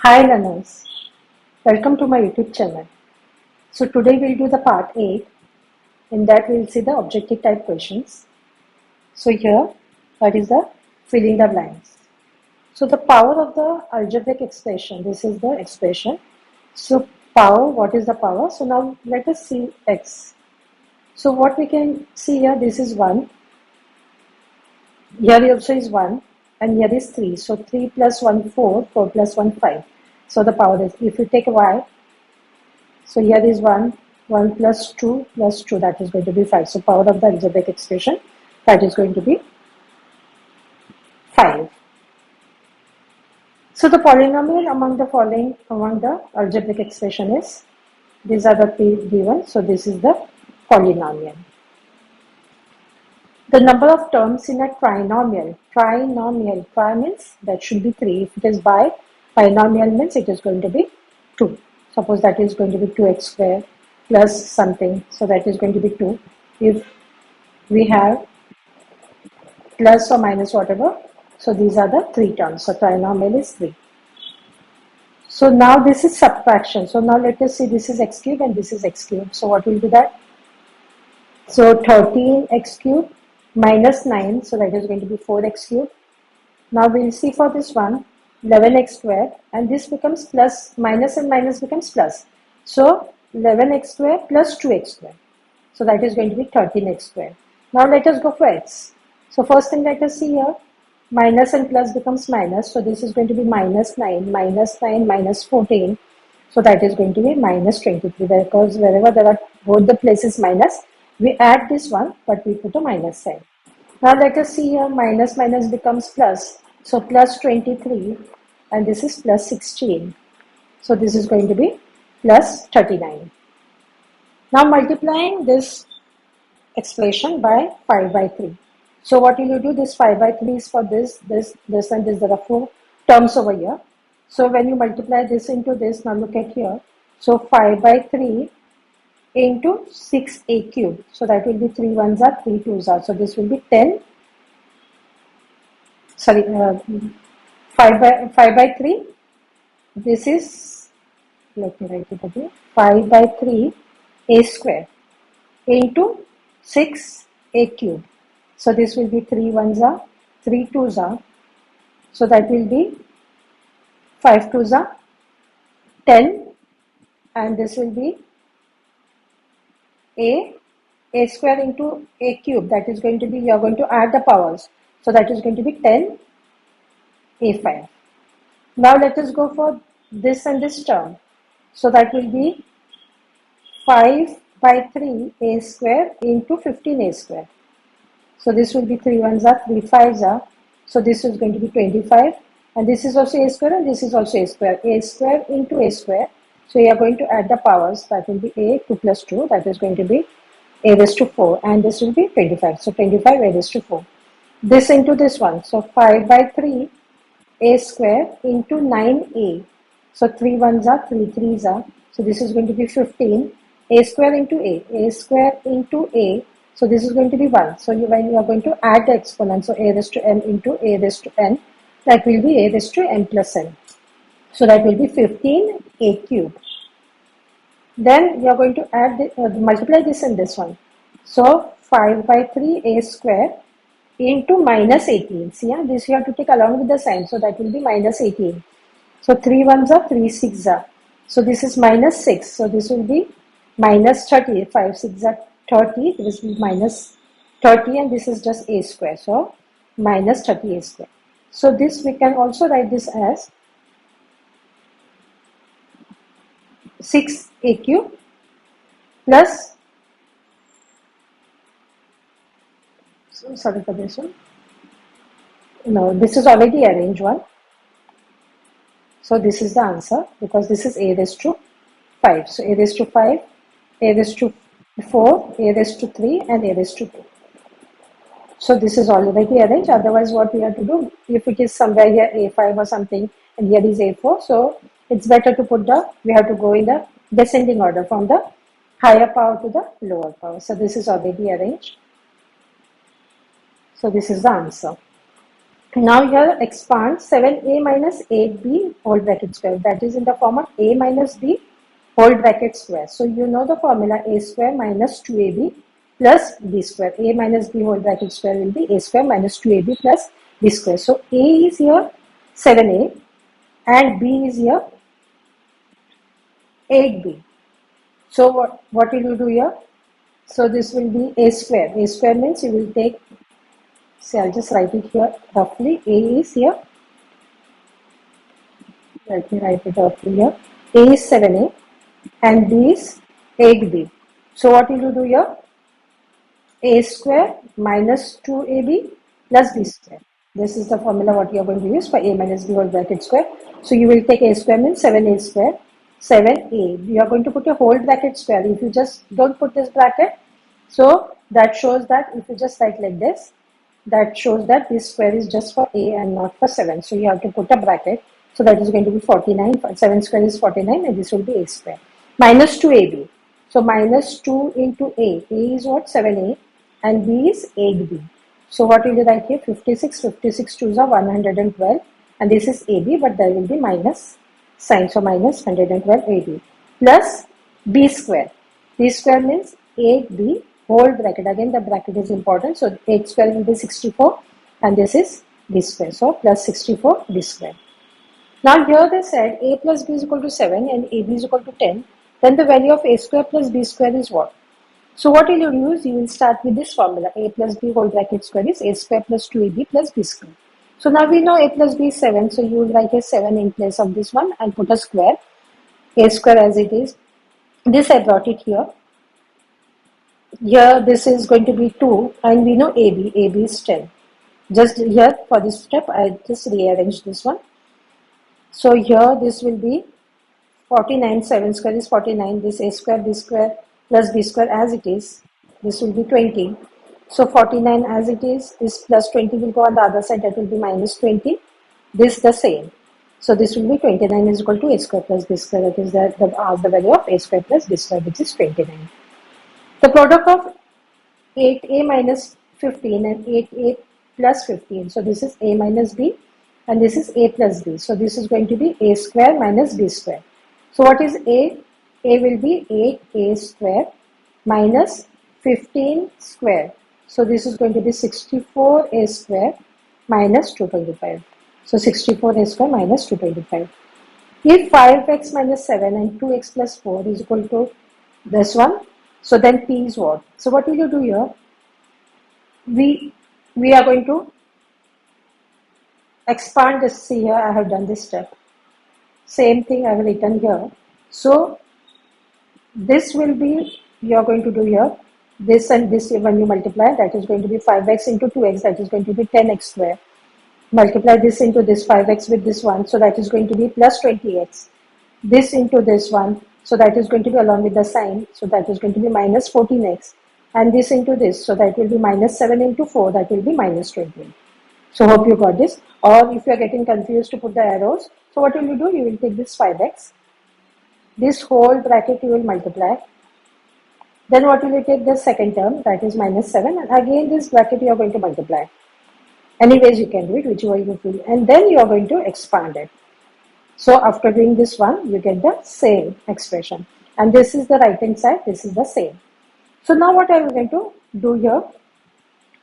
Hi learners, welcome to my YouTube channel. So today we'll do the part 8. In that we'll see the objective type questions. So here, that is the filling the blanks. So the power of the algebraic expression, this is the expression. So power, what is the power? So now let us see x. So what we can see here, this is 1. Here also is 1 and here is 3. So 3 plus 1, 4, 4 plus 1, 5. So the power is, if you take y, so here is 1 plus 2, that is going to be 5. So power of the algebraic expression, that is going to be 5. So the polynomial among the following, among the algebraic expression is, these are the three given, so this is the polynomial. The number of terms in a trinomial, tri means that should be 3. If it is binomial means it is going to be 2. Suppose that is going to be 2x square plus something, so that is going to be 2. If we have plus or minus whatever, so these are the 3 terms. So trinomial is 3. So now this is subtraction. So now let us see, this is x cube and this is x cube. So what will be that? So 13x cube minus 9, so that is going to be 4x cube. Now we will see for this one, 11x square, and this becomes plus, minus and minus becomes plus. So 11x square plus 2x square. So that is going to be 13x square. Now let us go for x. So first thing let us see here, minus and plus becomes minus. So this is going to be minus 9, minus 14. So that is going to be minus 23, because wherever there are both the places minus, we add this one, but we put a minus sign. Now let us see here, minus becomes plus. So plus 23 and this is plus 16. So this is going to be plus 39. Now multiplying this expression by 5 by 3. So what will you do? This 5 by 3 is for this and this. There are 4 terms over here. So when you multiply this into this, now look at here. So 5 by 3 into 6a cube. So that will be 3 ones are 3 twos are. So this will be 10. Sorry, 5 by 3. This is, let me write it again. 5 by 3 a square into 6a cube. So this will be 3 ones are 3 twos are. So that will be 5 twos are 10, and this will be a square into a cube, that is going to be, you are going to add the powers, so that is going to be 10 a5. Now let us go for this and this term, so that will be 5 by 3 a square into 15 a square. So this will be 3 ones are 3 fives are, so this is going to be 25, and this is also a square and this is also a square into a square. So you are going to add the powers, that will be a 2 plus 2, that is going to be a raised to 4, and this will be 25. So 25 a raised to 4. This into this one. So 5 by 3 a square into 9a. So 3 ones are 3 threes are. So this is going to be 15. A square into a square into a. So this is going to be 1. So when you are going to add the exponent, so a raised to m into a raised to n, that will be a raised to n plus n. So that will be 15a cube. Then you are going to add multiply this and this one. So 5 by 3 a square into minus 18. See, yeah, this you have to take along with the sign. So that will be minus 18. So 3 ones are 3 six are. So this is minus 6. So this will be minus 30. 5 6 are 30. This will be minus 30, and this is just a square. So minus 30 a square. So this we can also write this as 6a cube plus, sorry for this one, no, this is already arranged one. So this is the answer, because this is a raised to 5. So a raised to 5, a raised to 4, a raised to 3 and a raised to 2. So this is already arranged. Otherwise what we have to do, if it is somewhere here a5 or something and here is a4, so it's better to put we have to go in the descending order from the higher power to the lower power. So this is already arranged. So this is the answer. Now here expand 7a minus 8b whole bracket square, that is in the form of a minus b whole bracket square. So you know the formula, a square minus 2ab plus b square. A minus b whole bracket square will be a square minus 2ab plus b square. So a is here 7a and b is here 8b. So what will you do here? So this will be a square. A square means you will take, say I'll just write it here roughly. A is here, let me write it roughly here. A is 7a and b is 8b. So what will you do here? A square minus 2ab plus b square. This is the formula what you are going to use for a minus b whole bracket square. So you will take a square means 7a square, 7a. You are going to put a whole bracket square. If you just don't put this bracket, so that shows that if you just write like this, that shows that this square is just for a and not for 7. So you have to put a bracket. So that is going to be 49. 7 square is 49 and this will be a square. Minus 2ab. So minus 2 into a. A is what? 7a and b is 8b. So what will you write here? 56. 56 2s are 112 and this is ab, but there will be minus sign. So minus 112 ab plus b square. B square means 8b whole bracket. Again the bracket is important. So 8 square will be 64 and this is b square. So plus 64 b square. Now here they said a plus b is equal to 7 and ab is equal to 10. Then the value of a square plus b square is what? So what will you use? You will start with this formula. A plus b whole bracket square is a square plus 2ab plus b square. So now we know a plus b is 7. So you will write a 7 in place of this one and put a square. A square as it is. This I brought it here. Here this is going to be 2 and we know AB is 10. Just here for this step I just rearranged this one. So here this will be 49, 7 square is 49, this a square b square plus b square as it is, this will be 20. So 49 as it is, this plus 20 will go on the other side, that will be minus 20, this the same. So this will be 29 is equal to a square plus b square, that is the value of a square plus b square, which is 29. The product of 8a minus 15 and 8a plus 15. So this is a minus b and this is a plus b. So this is going to be a square minus b square. So what is a? A will be 8a square minus 15 square. So this is going to be 64a square minus 225. So 64a square minus 225. If 5x minus 7 and 2x plus 4 is equal to this one, so then p is what? So what will you do here? We are going to expand this. See here, I have done this step. Same thing I have written here. So this will be, you are going to do here, this and this when you multiply, that is going to be 5x into 2x, that is going to be 10x square. Multiply this into this 5x with this one, so that is going to be plus 20x. This into this one, so that is going to be along with the sign, so that is going to be minus 14x. And this into this, so that will be minus 7 into 4, that will be minus 20. So hope you got this. Or if you are getting confused to put the arrows, so what will you do? You will take this 5x. This whole bracket you will multiply. Then what will you take? The second term, that is minus 7. And again this bracket you are going to multiply. Anyways you can do it, whichever you feel. And then you are going to expand it. So after doing this one, you get the same expression. And this is the right hand side, this is the same. So now what I am going to do here,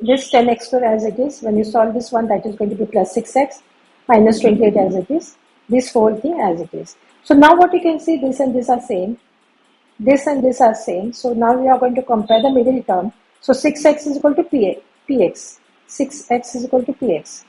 this 10x square as it is, when you solve this one, that is going to be plus 6x minus 28 as it is, this whole thing as it is. So now what you can see, this and this are same, this and this are same. So now we are going to compare the middle term. So 6x is equal to px, 6x is equal to px.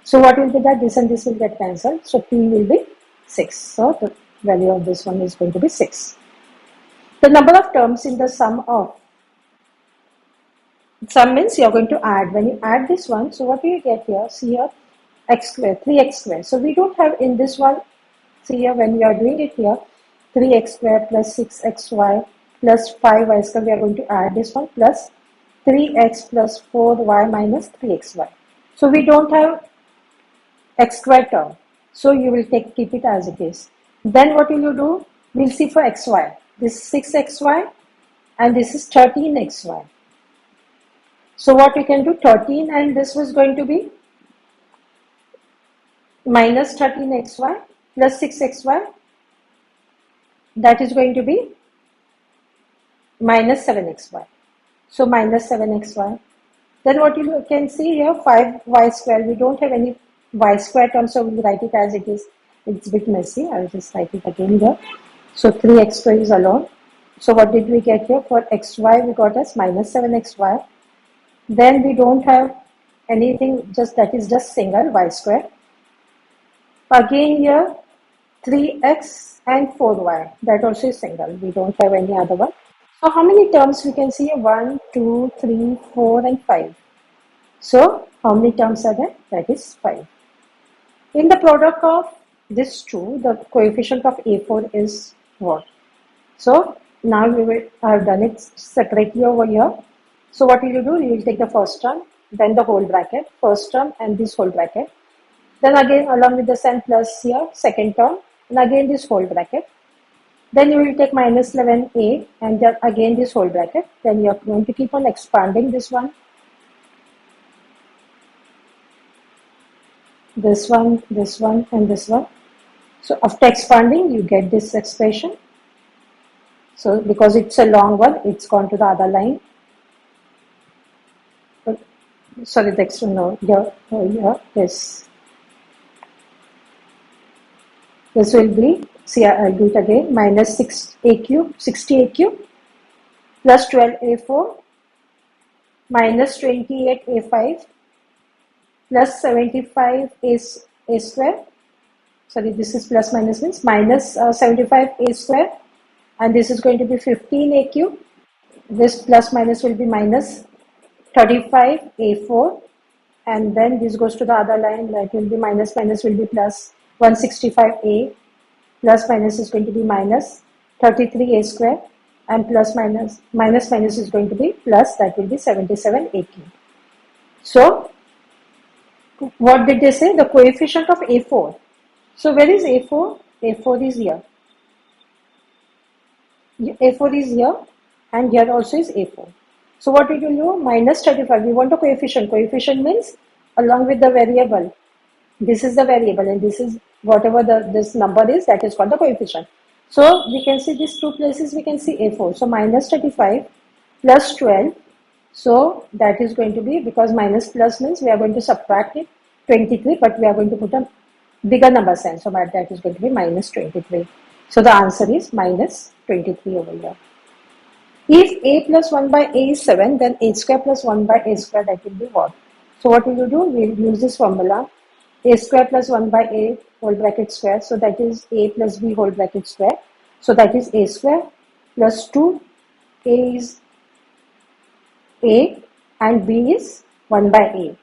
So what will be that? This and this will get cancelled. So p will be 6. So the value of this one is going to be 6. The number of terms in the sum means you are going to add. When you add this one, so what do you get here? See here, x square, 3x square. So we don't have in this one, see here when we are doing it here, 3x square plus 6xy plus 5y square, we are going to add this one plus 3x plus 4y minus 3xy. So we don't have x square term. So you will keep it as it is. Then what will you do? We'll see for xy. This is 6xy and this is 13xy. So what we can do, 13 and this was going to be minus 13xy plus 6xy, that is going to be minus 7xy. So minus 7xy. Then what you can see here, 5y square. We don't have any y square term, so we'll write it as it is. It's a bit messy. I'll just write it again here. So 3x square is alone. So what did we get here? For xy, we got as minus 7xy. Then we don't have anything, just that is just single y square. Again here, 3x and 4y. That also is single. We don't have any other one. So how many terms we can see? 1, 2, 3, 4 and 5. So how many terms are there? That is 5. In the product of these two, the coefficient of A4 is what? So now we will have done it separately over here. So what will you do? You will take the first term, then the whole bracket, first term and this whole bracket. Then again along with the same plus here, second term, and again this whole bracket. Then you will take minus 11a and then again this whole bracket. Then you are going to keep on expanding this one, and this one. So after expanding, you get this expression. So because it's a long one, it's gone to the other line. Sorry, the extra no, here, this. This will be, see, I'll do it again, minus 6aq, 60aq, plus 12a4, minus 28a5, plus 75a square. Sorry, this is plus minus means minus 75a square, and this is going to be 15aq. This plus minus will be minus 35a4, and then this goes to the other line, that will be minus will be plus 165a, plus minus is going to be minus 33a square, and plus minus is going to be plus, that will be 77a cube. So what did they say? The coefficient of A4. So where is A4? A4 is here. A4 is here, and here also is A4. So what we will do? Minus 35. We want a coefficient. Coefficient means along with the variable. This is the variable, and this is whatever this number is, that is called the coefficient. So we can see these two places, we can see A4. So minus 35 plus 12. So that is going to be, because minus plus means we are going to subtract it, 23, but we are going to put a bigger number sign. So that is going to be minus 23. So the answer is minus 23 over here. If a plus 1 by a is 7, then a square plus 1 by a square, that will be what? So what will you do? We will use this formula. A square plus 1 by a whole bracket square. So that is a plus b whole bracket square. So that is a square plus 2. A is a and b is 1 by a.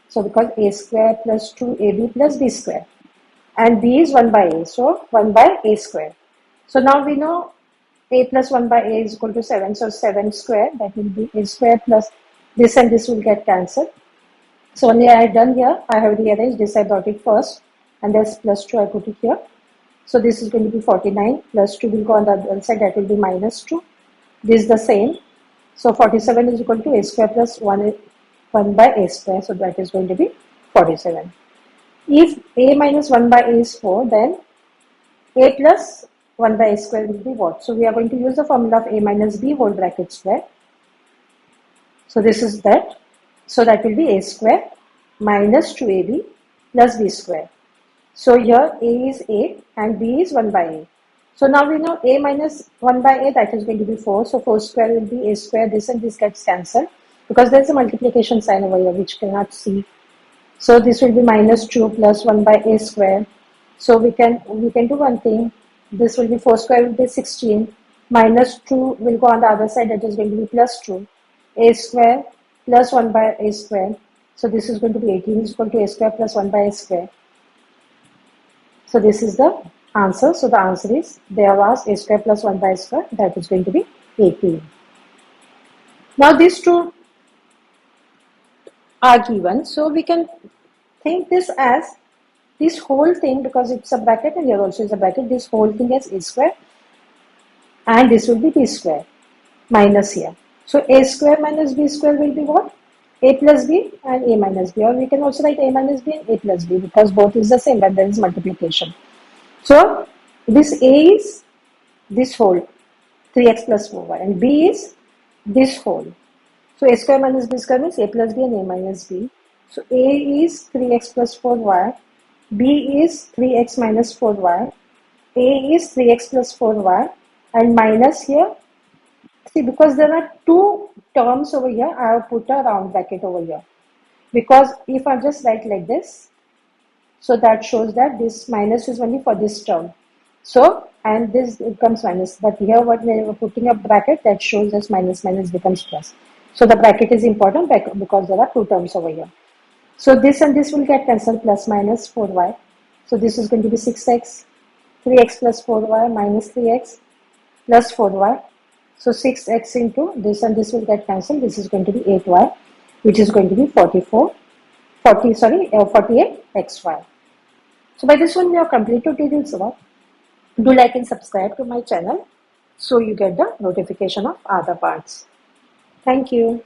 So because a square plus 2ab plus b square. And b is 1 by a. So 1 by a square. So now we know a plus 1 by a is equal to 7. So 7 square, that will be a square plus this and this will get cancelled. So only I have done here, I have rearranged this, I brought it first, and there's plus 2, I put it here. So this is going to be 49, plus 2 will go on the other side, that will be minus 2. This is the same. So 47 is equal to a square plus 1 by a square, so that is going to be 47. If a minus 1 by a is 4, then a plus 1 by a square will be what? So we are going to use the formula of a minus b whole bracket square. So this is that. So that will be a square minus 2ab plus b square. So here a is a and b is 1 by a. So now we know a minus 1 by a, that is going to be 4. So 4 square will be a square. This and this gets cancelled because there is a multiplication sign over here which cannot see. So this will be minus 2 plus 1 by a square. So we can do one thing. This will be 4 square will be 16. Minus 2 will go on the other side, that is going to be plus 2. A square plus 1 by a square. So this is going to be 18 is equal to a square plus 1 by a square. So this is the answer. So the answer is, they have asked a square plus 1 by a square, that is going to be 18. Now these two are given. So we can think this as this whole thing, because it's a bracket and here also is a bracket, this whole thing as a square and this will be b square minus here. So a square minus b square will be what? a plus b and a minus b, or we can also write a minus b and a plus b because both is the same when there is multiplication. So this a is this whole 3x plus 4y and b is this whole. So a square minus b square means a plus b and a minus b. So a is 3x plus 4y, b is 3x minus 4y, a is 3x plus 4y, and minus here. See, because there are two terms over here, I have put a round bracket over here. Because if I just write like this, so that shows that this minus is only for this term. So, and this becomes minus. But here what we are putting a bracket that shows this minus becomes plus. So the bracket is important because there are two terms over here. So this and this will get cancelled, plus minus 4y. So this is going to be 6x, 3x plus 4y minus 3x plus 4y. So 6x into this and this will get cancelled. This is going to be 8y, which is going to be 48xy. So by this one we have completed tutorials about. Do like and subscribe to my channel so you get the notification of other parts. Thank you.